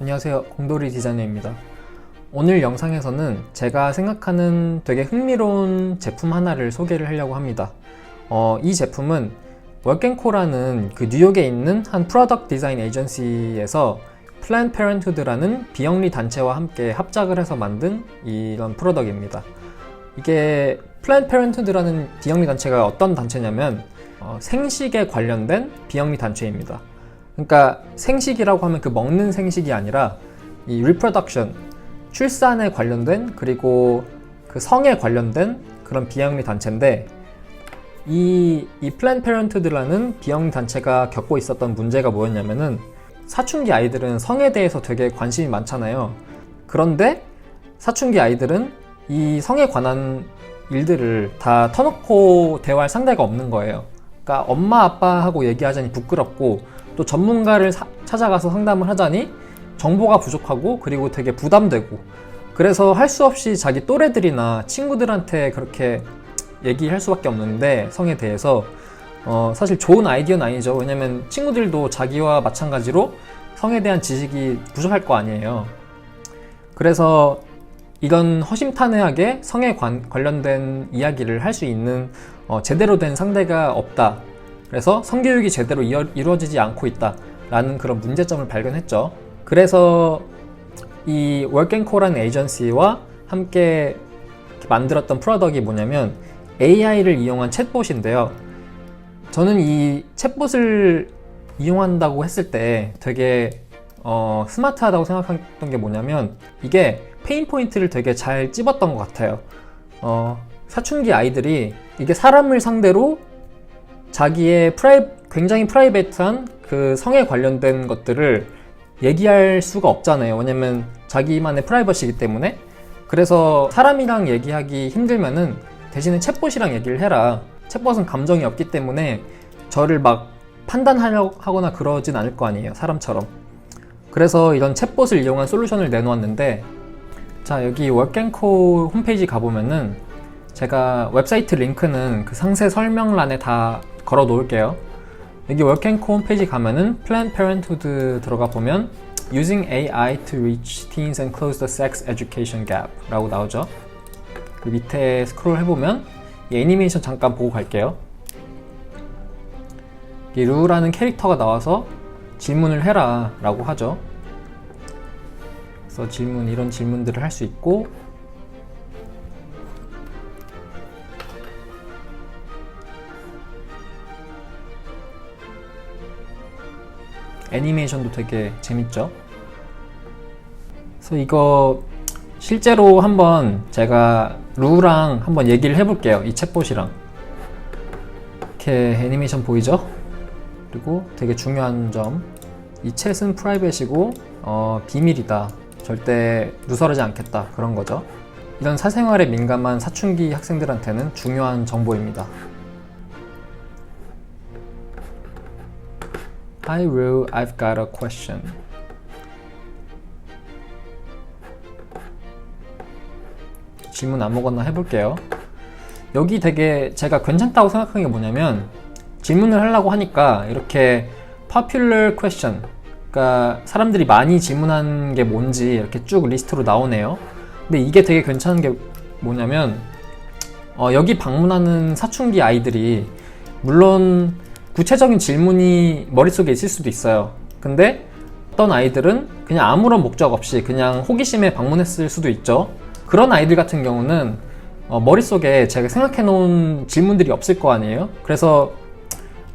안녕하세요, 공돌이 디자이너입니다. 오늘 영상에서는 제가 생각하는 되게 흥미로운 제품 하나를 소개를 하려고 합니다. 이 제품은 월앤코라는 그 뉴욕에 있는 한 프로덕트 디자인 에이전시에서 플랜드 페런트후드라는 비영리 단체와 함께 합작을 해서 만든 이런 프로덕트입니다. 이게 플랜드 페런트후드라는 비영리 단체가 어떤 단체냐면 생식에 관련된 비영리 단체입니다. 그러니까 생식이라고 하면 그 먹는 생식이 아니라 이 리프로덕션, 출산에 관련된 그리고 그 성에 관련된 그런 비영리 단체인데 이 플랜드 페런트후드라는 비영리 단체가 겪고 있었던 문제가 뭐였냐면은 사춘기 아이들은 성에 대해서 되게 관심이 많잖아요. 그런데 사춘기 아이들은 이 성에 관한 일들을 다 터놓고 대화할 상대가 없는 거예요. 그러니까 엄마 아빠하고 얘기하자니 부끄럽고 또 전문가를 찾아가서 상담을 하자니 정보가 부족하고 그리고 되게 부담되고 그래서 할 수 없이 자기 또래들이나 친구들한테 그렇게 얘기할 수밖에 없는데 성에 대해서 사실 좋은 아이디어는 아니죠. 왜냐면 친구들도 자기와 마찬가지로 성에 대한 지식이 부족할 거 아니에요. 그래서 이런 허심탄회하게 성에 관련된 이야기를 할 수 있는 제대로 된 상대가 없다. 그래서 성교육이 제대로 이루어지지 않고 있다 라는 그런 문제점을 발견했죠. 그래서 이 월앤코라는 에이전시와 함께 만들었던 프로덕트가 뭐냐면 AI를 이용한 챗봇인데요. 저는 이 챗봇을 이용한다고 했을 때 되게 스마트하다고 생각했던 게 뭐냐면 이게 페인 포인트를 되게 잘 찝었던 것 같아요. 사춘기 아이들이 이게 사람을 상대로 자기의 굉장히 프라이베이트한 그 성에 관련된 것들을 얘기할 수가 없잖아요. 왜냐면 자기만의 프라이버시이기 때문에. 그래서 사람이랑 얘기하기 힘들면은 대신에 챗봇이랑 얘기를 해라. 챗봇은 감정이 없기 때문에 저를 막 판단하려고 하거나 그러진 않을 거 아니에요. 사람처럼. 그래서 이런 챗봇을 이용한 솔루션을 내놓았는데, 자, 여기 월앤코 홈페이지 가보면은 제가 웹사이트 링크는 그 상세 설명란에 다 걸어 놓을게요. 여기 월앤코 홈페이지 가면은 플랜드 페런트후드 들어가 보면 Using AI to reach teens and close the sex education gap 라고 나오죠. 그 밑에 스크롤 해보면 이 애니메이션 잠깐 보고 갈게요. 이 루라는 캐릭터가 나와서 질문을 해라 라고 하죠. 그래서 이런 질문들을 할 수 있고, 애니메이션도 되게 재밌죠. 그래서 이거 실제로 한번 제가 루랑 한번 얘기를 해볼게요. 이 챗봇이랑. 이렇게 애니메이션 보이죠? 그리고 되게 중요한 점, 이 챗은 프라이빗이고 비밀이다. 절대 누설하지 않겠다. 그런 거죠. 이런 사생활에 민감한 사춘기 학생들한테는 중요한 정보입니다. Hi Ru, I've got a question. 질문 아무거나 해볼게요. 여기 되게 제가 괜찮다고 생각한 게 뭐냐면 질문을 하려고 하니까 이렇게 popular question, 그러니까 사람들이 많이 질문한 게 뭔지 이렇게 쭉 리스트로 나오네요. 근데 이게 되게 괜찮은 게 뭐냐면 여기 방문하는 사춘기 아이들이 물론 구체적인 질문이 머릿속에 있을 수도 있어요. 근데 어떤 아이들은 그냥 아무런 목적 없이 그냥 호기심에 방문했을 수도 있죠. 그런 아이들 같은 경우는 머릿속에 제가 생각해 놓은 질문들이 없을 거 아니에요. 그래서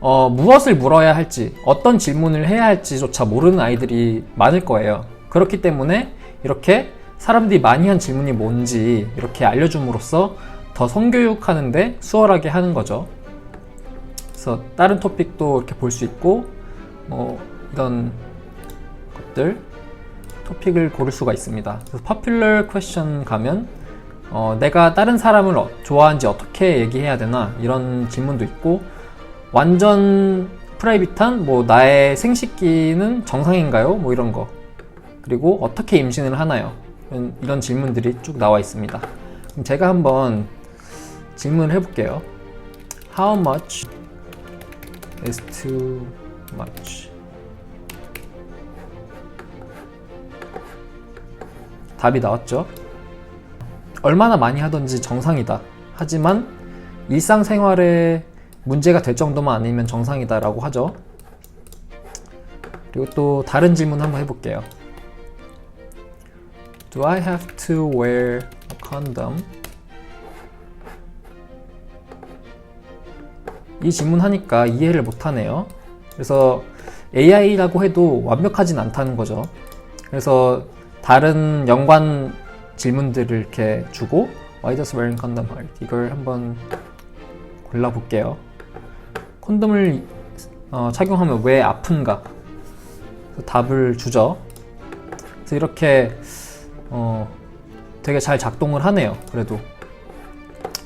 무엇을 물어야 할지, 어떤 질문을 해야 할지조차 모르는 아이들이 많을 거예요. 그렇기 때문에 이렇게 사람들이 많이 한 질문이 뭔지 이렇게 알려줌으로써 더 성교육하는데 수월하게 하는 거죠. 그래서 다른 토픽도 이렇게 볼 수 있고 이런 것들 토픽을 고를 수가 있습니다. 그래서 popular question 가면 내가 다른 사람을 좋아하는지 어떻게 얘기해야 되나 이런 질문도 있고, 완전 프라이빗한 나의 생식기는 정상인가요? 이런 거. 그리고 어떻게 임신을 하나요? 이런 질문들이 쭉 나와 있습니다. 그럼 제가 한번 질문을 해볼게요. How much is too much? 답이 나왔죠. 얼마나 많이 하든지 정상이다. 하지만 일상생활에 문제가 될 정도만 아니면 정상이다 라고 하죠. 그리고 또 다른 질문 한번 해볼게요. Do I have to wear a condom? 이 질문 하니까 이해를 못하네요. 그래서 AI라고 해도 완벽하진 않다는 거죠. 그래서 다른 연관 질문들을 이렇게 주고 Why does wearing condom hurt? 이걸 한번 골라볼게요. 콘돔을 착용하면 왜 아픈가? 답을 주죠. 그래서 이렇게 되게 잘 작동을 하네요.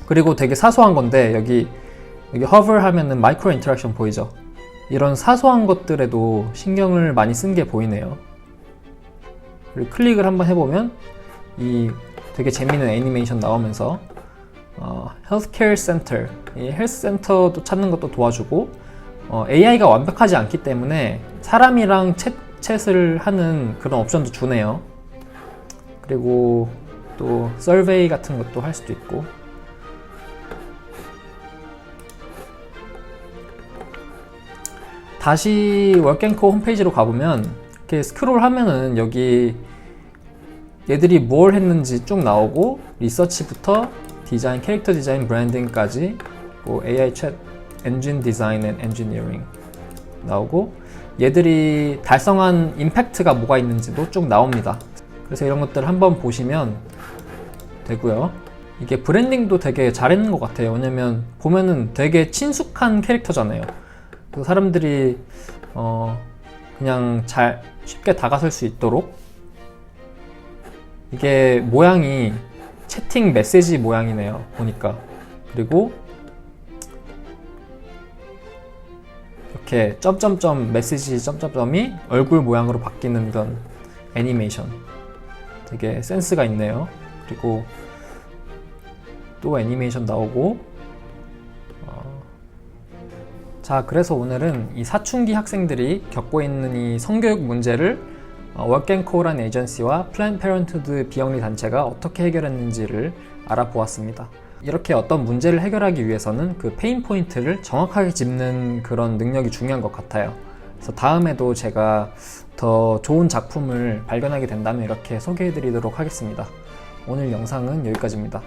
그리고 되게 사소한 건데 여기 hover 하면은 마이크로 인터랙션 보이죠? 이런 사소한 것들에도 신경을 많이 쓴 게 보이네요. 그리고 클릭을 한번 해보면 이 되게 재미있는 애니메이션 나오면서 헬스케어 센터, 이 헬스 센터도 찾는 것도 도와주고 AI가 완벽하지 않기 때문에 사람이랑 챗을 하는 그런 옵션도 주네요. 그리고 또 서베이 같은 것도 할 수도 있고. 다시 월갱코 홈페이지로 가보면 이렇게 스크롤하면은 여기 얘들이 뭘 했는지 쭉 나오고 리서치부터 디자인, 캐릭터 디자인, 브랜딩까지 뭐 AI 챗, 엔진 디자인 앤 엔지니어링 나오고 얘들이 달성한 임팩트가 뭐가 있는지도 쭉 나옵니다. 그래서 이런 것들 한번 보시면 되고요. 이게 브랜딩도 되게 잘했는 것 같아요. 왜냐면 보면은 되게 친숙한 캐릭터잖아요. 그래서 사람들이 그냥 잘 쉽게 다가설 수 있도록 이게 모양이 채팅 메시지 모양이네요. 보니까. 그리고 이렇게 점점점 메시지 점점점이 얼굴 모양으로 바뀌는 이런 애니메이션 되게 센스가 있네요. 그리고 또 애니메이션 나오고 자, 그래서 오늘은 이 사춘기 학생들이 겪고 있는 이 성교육 문제를 월갱코라는 에이전시와 플랜 페런트후드 비영리 단체가 어떻게 해결했는지를 알아보았습니다. 이렇게 어떤 문제를 해결하기 위해서는 그 페인 포인트를 정확하게 짚는 그런 능력이 중요한 것 같아요. 그래서 다음에도 제가 더 좋은 작품을 발견하게 된다면 이렇게 소개해 드리도록 하겠습니다. 오늘 영상은 여기까지입니다.